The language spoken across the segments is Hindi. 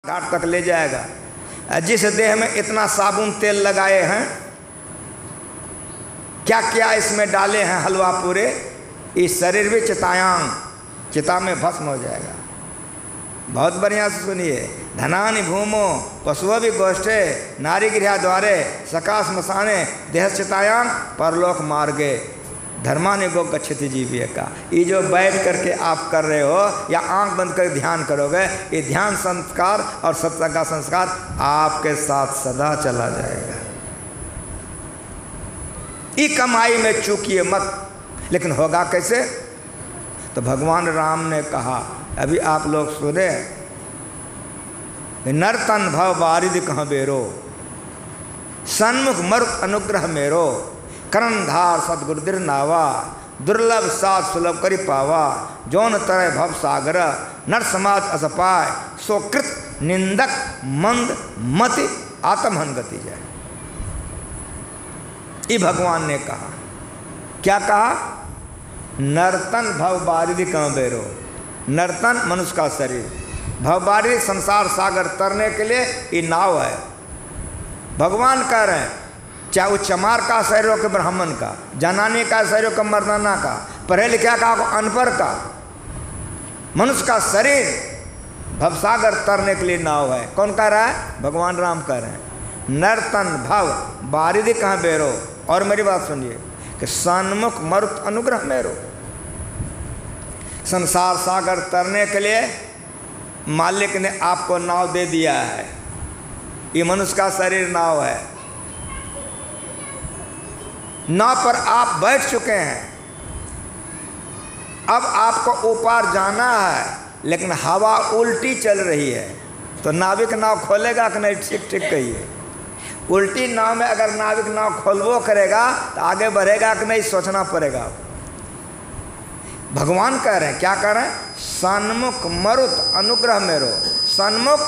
घाट तक ले जाएगा। जिस देह में इतना साबुन तेल लगाए हैं, क्या क्या इसमें डाले हैं हलवा पूरे, इस शरीर भी चितायांग, चिता में भस्म हो जाएगा। बहुत बढ़िया से सुनिए। धनानि भूमो पशुओं भी गोष्ठे नारी गृह द्वारे सका श्मशाने देह चितायांग परलोक मार्गे धर्मानि गो गच्छति जीविए का। ये जो बैठ करके आप कर रहे हो या आंख बंद कर ध्यान करोगे, ये ध्यान संस्कार और सत्संग का संस्कार आपके साथ सदा चला जाएगा। ये कमाई में चूकिए मत। लेकिन होगा कैसे? तो भगवान राम ने कहा, अभी आप लोग सुने, नर्तन भव बारिद कहाँ बेरो, सन्मुख मरुत अनुग्रह मेरो, करणधार सदगुरुदिर नावा, दुर्लभ सात सुलभ करी पावा, जौन तरह भव सागर नर समाज असपाय, सोकृत निंदक मंद मति आत्महन गति जाए। ये भगवान ने कहा। क्या कहा? नर्तन भव बारिधि कहाँ बेरो। नर्तन मनुष्य का शरीर, भव बारिधि संसार सागर तरने के लिए ये नाव है। भगवान कह रहे हैं, चाहे वो चमार का शरीर हो के ब्राह्मण का, जनानी का शरीर हो के मर्दाना का, पढ़े लिखा का अनपढ़ का, मनुष्य का शरीर भवसागर तरने के लिए नाव है। कौन कह रहा है? भगवान राम कह रहे हैं। नर्तन भव बारिधि कहाँ बेरो। और मेरी बात सुनिए कि सन्मुख मरुत अनुग्रह मेरो। संसार सागर तरने के लिए मालिक ने आपको नाव दे दिया है। ये मनुष्य का शरीर नाव है। नाव पर आप बैठ चुके हैं, अब आपको ऊपर जाना है, लेकिन हवा उल्टी चल रही है। तो नाविक नाव खोलेगा कि नहीं? ठीक ठीक कहिए। उल्टी नाव में अगर नाविक नाव खोलबो करेगा तो आगे बढ़ेगा कि नहीं, सोचना पड़ेगा। भगवान कह रहे हैं, क्या कह रहे हैं? सन्मुख मरुत अनुग्रह मेरो। सन्मुख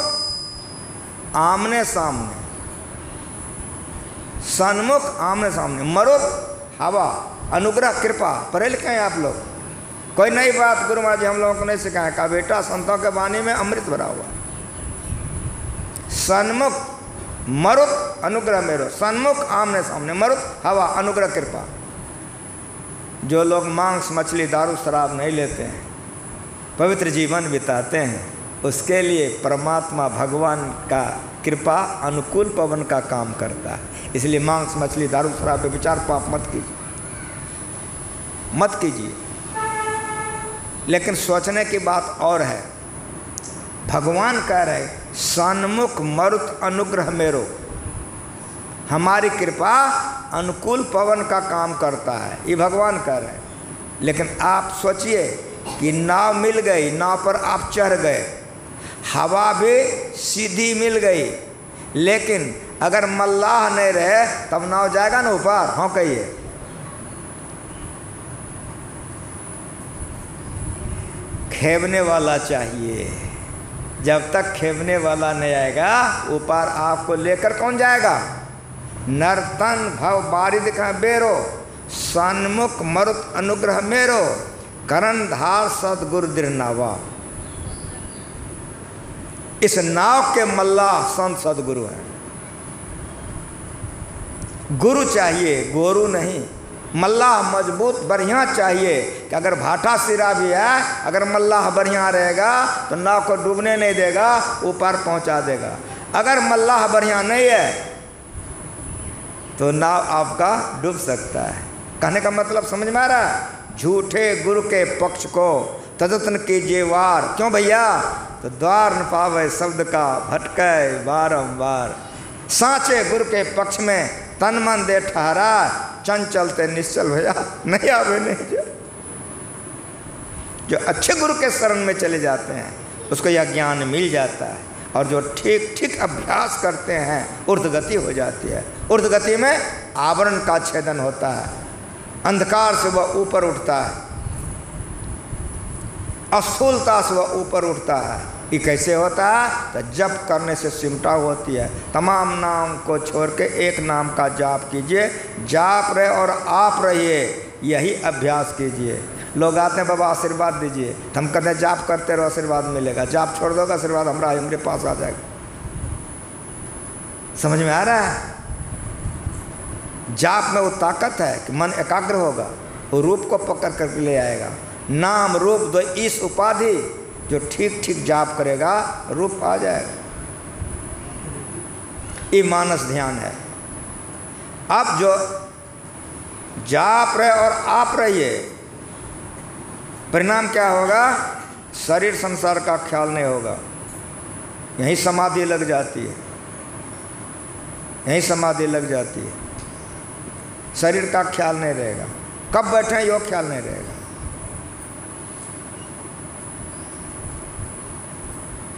आमने सामने, सन्मुख आमने सामने, मरुत हवा, अनुग्रह कृपा। पढ़े लिखे हैं आप लोग? कोई नई बात गुरु महाराज हम लोगों को नहीं सिखाया। कहा बेटा संतों के वाणी में अमृत भरा हुआ। सन्मुख मरुत अनुग्रह मेरो, सन्मुख आमने सामने, मरुत हवा, अनुग्रह कृपा। जो लोग मांस मछली दारू शराब नहीं लेते हैं, पवित्र जीवन बिताते हैं, उसके लिए परमात्मा भगवान का कृपा अनुकूल पवन का काम करता है। इसलिए मांस मछली दारू शराब पे विचार पाप मत कीजिए, मत कीजिए। लेकिन सोचने की बात और है। भगवान कह रहे सन्मुख मरुत अनुग्रह मेरो। हमारी कृपा अनुकूल पवन का काम करता है, ये भगवान कह रहे हैं। लेकिन आप सोचिए कि नाव मिल गई, नाव पर आप चढ़ गए, हवा भी सीधी मिल गई, लेकिन अगर मल्लाह नहीं रहे तब नाव जाएगा ना ऊपर? हाँ कहिए। खेवने वाला चाहिए। जब तक खेवने वाला नहीं आएगा ऊपर आपको लेकर कौन जाएगा? नर्तन भव बारिद का बेरो, सन्मुख मरुत अनुग्रह मेरो, करण धार सदगुरु दृढ़ नावा। इस नाव के मल्लाह संत सदगुरु हैं। गुरु चाहिए, गोरू नहीं। मल्लाह मजबूत बढ़िया चाहिए कि अगर भाटा सिरा भी है, अगर मल्लाह बढ़िया रहेगा तो नाव को डूबने नहीं देगा, ऊपर पहुंचा देगा। अगर मल्लाह बढ़िया नहीं है तो नाव आपका डूब सकता है। कहने का मतलब समझ में आ रहा है? झूठे गुरु के पक्ष को तजतन कीजिए वार। क्यों भैया? तो द्वार न पावे शब्द का भटके बारंबार। साँचे गुरु के पक्ष में तन मन दे ठहरा, चंचलते निश्चल भैया नहीं आवे नहीं जा। जो अच्छे गुरु के शरण में चले जाते हैं उसको यह ज्ञान मिल जाता है, और जो ठीक ठीक अभ्यास करते हैं ऊर्ध्वगति हो जाती है। ऊर्ध्वगति में आवरण का छेदन होता है, अंधकार से वह ऊपर उठता है, अस्थूलता से वह ऊपर उठता है। ये कैसे होता है? तो जप करने से सिमटा होती है। तमाम नाम को छोड़ के एक नाम का जाप कीजिए, जाप रहे और आप रहिए, यही अभ्यास कीजिए। लोग आते हैं बाबा आशीर्वाद दीजिए, तो हम कहते हैं जाप करते रहो आशीर्वाद मिलेगा, जाप छोड़ दोगे आशीर्वाद हमारे पास आ जाएगा। समझ में आ रहा है? जाप में वो ताकत है कि मन एकाग्र होगा, वो रूप को पकड़ करके ले आएगा। नाम रूप दो इस उपाधि, जो ठीक ठीक जाप करेगा रूप आ जाएगा। ये मानस ध्यान है। अब जो जाप रहे और आप रहिए, परिणाम क्या होगा? शरीर संसार का ख्याल नहीं होगा, यहीं समाधि लग जाती है, यहीं समाधि लग जाती है। शरीर का ख्याल नहीं रहेगा, कब बैठे यो ख्याल नहीं रहेगा।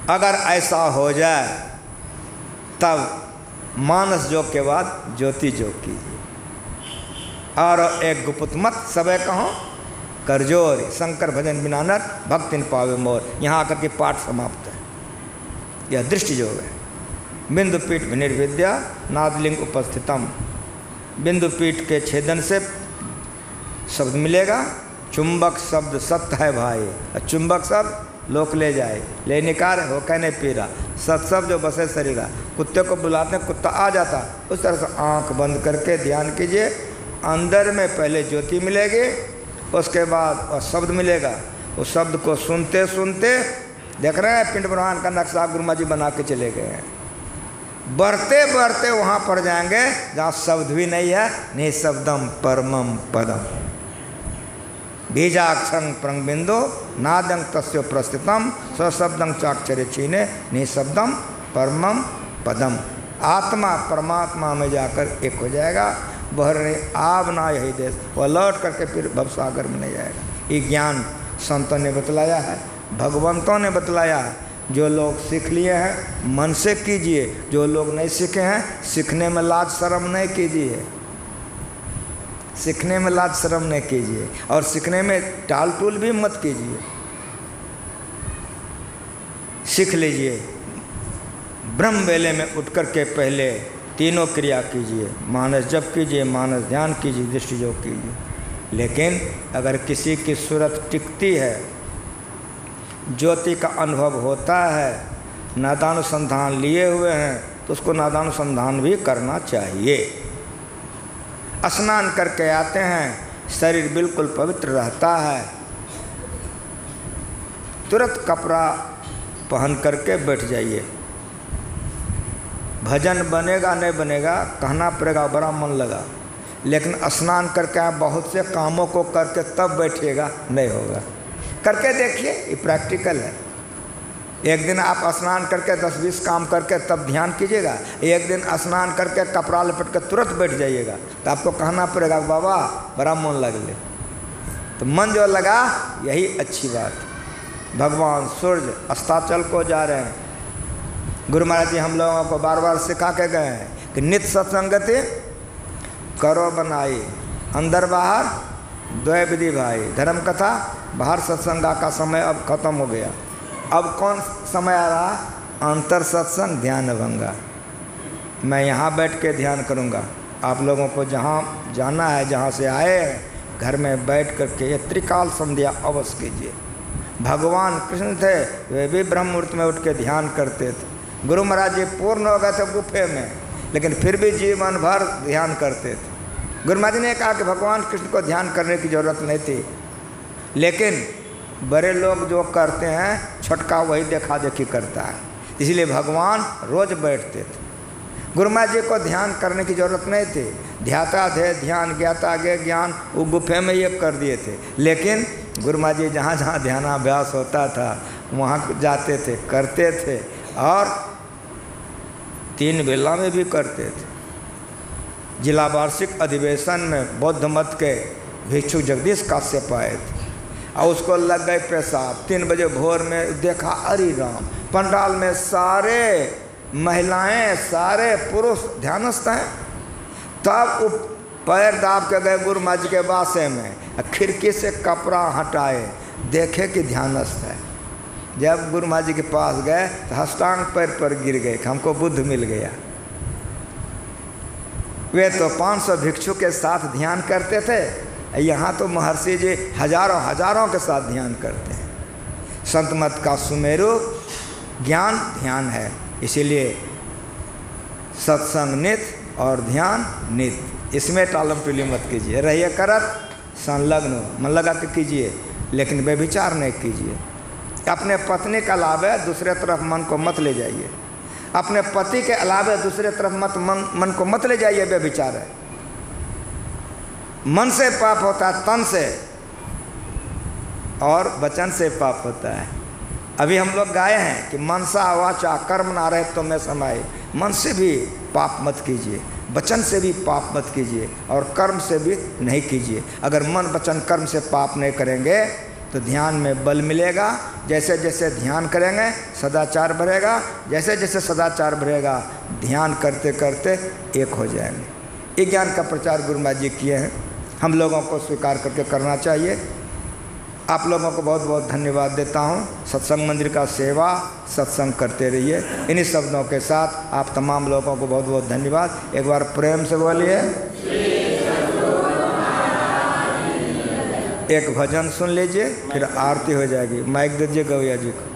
अगर ऐसा हो जाए तब मानस योग के बाद ज्योति योग कीजिए। और एक गुप्त मत सबे कहो करजोर, शंकर भजन बिना नर भक्ति न पावे मोर। यहाँ आकर के पाठ समाप्त है। यह दृष्टि योग है। बिंदु पीठ विनिर्विद्या नादलिंग उपस्थितम। बिंदु पीठ के छेदन से शब्द मिलेगा। चुंबक शब्द सत्य है भाई, चुंबक शब्द लोक ले जाए, ले निकार हो कहने पीरा। सत्सब जो बसे शरीरा, कुत्ते को बुलाते हैं कुत्ता आ जाता, उस तरह से आंख बंद करके ध्यान कीजिए। अंदर में पहले ज्योति मिलेगी, उसके बाद शब्द मिलेगा। उस शब्द को सुनते सुनते देख रहे हैं पिंड ब्रह्मांड का नक्शा गुरुमा जी बना के चले गए हैं। बढ़ते बढ़ते वहाँ पर जाएंगे जहाँ शब्द भी नहीं है। निशब्दम परमम पदम बीजाक्षरं प्रंग बिंदु नादं तस्य प्रस्थितम स्वशब्दं चाक्षरे चीने निशब्दम परमम पदम। आत्मा परमात्मा में जाकर एक हो जाएगा। बहर आब ना यही देश, वह लौट करके फिर भवसागर में नहीं जाएगा। ये ज्ञान संतों ने बतलाया है, भगवंतों ने बतलाया है। जो लोग सीख लिए हैं मन से कीजिए, जो लोग नहीं सीखे हैं सीखने में लाज शर्म नहीं कीजिए, सीखने में लाज शर्म नहीं कीजिए, और सीखने में टाल टूल भी मत कीजिए। सीख लीजिए। ब्रह्म वेले में उठ कर के पहले तीनों क्रिया कीजिए। मानस जप कीजिए, मानस ध्यान कीजिए, दृष्टि योग कीजिए। लेकिन अगर किसी की सूरत टिकती है, ज्योति का अनुभव होता है, नादानुसंधान लिए हुए हैं, तो उसको नादानुसंधान भी करना चाहिए। स्नान करके आते हैं, शरीर बिल्कुल पवित्र रहता है, तुरंत कपड़ा पहन करके बैठ जाइए। भजन बनेगा नहीं बनेगा कहना पड़ेगा, बड़ा मन लगा। लेकिन स्नान करके आप बहुत से कामों को करके तब बैठिएगा, नहीं होगा। करके देखिए, ये प्रैक्टिकल है। एक दिन आप स्नान करके 10-20 काम करके तब ध्यान कीजिएगा। एक दिन स्नान करके कपड़ा लपेट के तुरंत बैठ जाइएगा, तो आपको कहना पड़ेगा बाबा बड़ा मन लगे। तो मन जो लगा यही अच्छी बात। भगवान सूर्य अस्ताचल को जा रहे हैं। गुरु महाराज जी हम लोगों को बार बार सिखा के गए हैं कि नित्य सत्संगति करो बनाई, अंदर बाहर द्वय विधि भाई। धर्म कथा बाहर सत्संग का समय अब खत्म हो गया। अब कौन समय आ रहा? अंतर सत्संग ध्यान भंगा। मैं यहाँ बैठ के ध्यान करूँगा। आप लोगों को जहाँ जाना है, जहाँ से आए हैं, घर में बैठ करके ये त्रिकाल संध्या अवश्य कीजिए। भगवान कृष्ण थे, वे भी ब्रह्म मुहूर्त में उठ के ध्यान करते थे। गुरु महाराज जी पूर्ण हो गए थे गुफे में, लेकिन फिर भी जीवन भर ध्यान करते थे। गुरु महाराज ने कहा कि भगवान कृष्ण को ध्यान करने की जरूरत नहीं थी, लेकिन बड़े लोग जो करते हैं छोटका वही देखा देखी करता है, इसलिए भगवान रोज बैठते थे। गुरु महाराज जी को ध्यान करने की जरूरत नहीं थी, ध्याता थे ध्यान, ज्ञाता गे ज्ञान, वो गुफे में ये कर दिए थे। लेकिन गुरु महाराज जी जहाँ जहाँ ध्यानाभ्यास होता था वहाँ जाते थे, करते थे, और 3 बेला में भी करते थे। जिला वार्षिक अधिवेशन में बौद्ध मत के भिक्षु जगदीश काश्यप आए थे, और उसको लग गए पेशाब। 3 बजे भोर में देखा, अरे राम, पंडाल में सारे महिलाएं सारे पुरुष ध्यानस्थ हैं। तब वो पैर दाब के गए गुरु महाराज के बासे में, खिड़की से कपड़ा हटाए, देखे कि ध्यानस्थ है। जब गुरु महाराज जी के पास गए तो हष्टांग पैर पर गिर गए, हमको बुद्ध मिल गया। वे तो 500 भिक्षु के साथ ध्यान करते थे, यहाँ तो महर्षि जी हजारों हजारों के साथ ध्यान करते हैं। संत मत का सुमेरु ज्ञान ध्यान है, इसीलिए सत्संग नित और ध्यान नित, इसमें टालम टुली मत कीजिए। रहिए करत संलग्न, मन लगा के कीजिए, लेकिन बेविचार नहीं कीजिए। अपने पत्नी के अलावे दूसरे तरफ मन को मत ले जाइए, अपने पति के अलावे दूसरे तरफ मन को मत ले जाइए, बेविचार है। मन से पाप होता है, तन से और वचन से पाप होता है। अभी हम लोग गाए हैं कि मनसा वाचा कर्म ना रहे तो मैं समाये। मन से भी पाप मत कीजिए, वचन से भी पाप मत कीजिए और कर्म से भी नहीं कीजिए। अगर मन वचन कर्म से पाप नहीं करेंगे तो ध्यान में बल मिलेगा। जैसे जैसे ध्यान करेंगे सदाचार बढ़ेगा, जैसे जैसे सदाचार बढ़ेगा ध्यान करते करते एक हो जाएंगे। ये ज्ञान का प्रचार गुरु महाराज जी किए हैं, हम लोगों को स्वीकार करके करना चाहिए। आप लोगों को बहुत बहुत धन्यवाद देता हूँ। सत्संग मंदिर का सेवा सत्संग करते रहिए। इन्हीं शब्दों के साथ आप तमाम लोगों को बहुत बहुत धन्यवाद। एक बार प्रेम से बोलिए। एक भजन सुन लीजिए, फिर आरती हो जाएगी। माइक दीजिए गौया जी को।